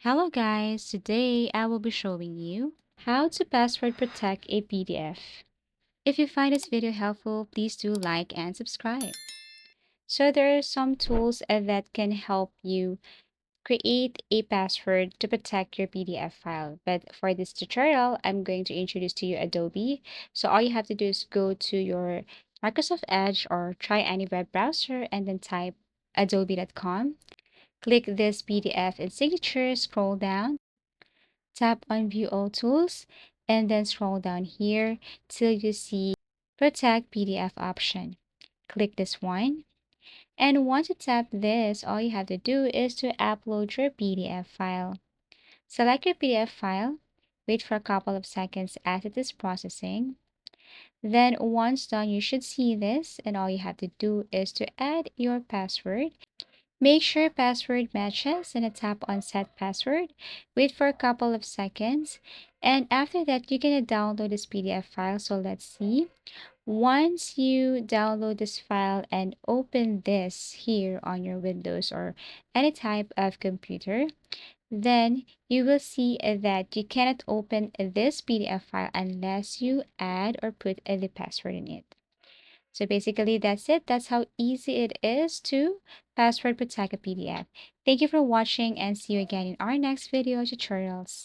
Hello guys, today I will be showing you how to password protect a PDF. If you find this video helpful, please do like and subscribe. So there are some tools that can help you create a password to protect your PDF file. But for this tutorial, I'm going to introduce to you Adobe. So all you have to do is go to your Microsoft Edge or try any web browser and then type adobe.com. Click this PDF and signature, scroll down. Tap on View All Tools and then scroll down here till you see Protect PDF option. Click this one. And once you tap this, all you have to do is to upload your PDF file. Select your PDF file. Wait for a couple of seconds as it is processing. Then once done, you should see this, and all you have to do is to add your password. Make sure password matches and then tap on set password. Wait for a couple of seconds. And after that, you're going to download this PDF file. So let's see. Once you download this file and open this here on your Windows or any type of computer, then you will see that you cannot open this PDF file unless you add or put the password in it. So basically, that's it. That's how easy it is to password protect a PDF. Thank you for watching and see you again in our next video tutorials.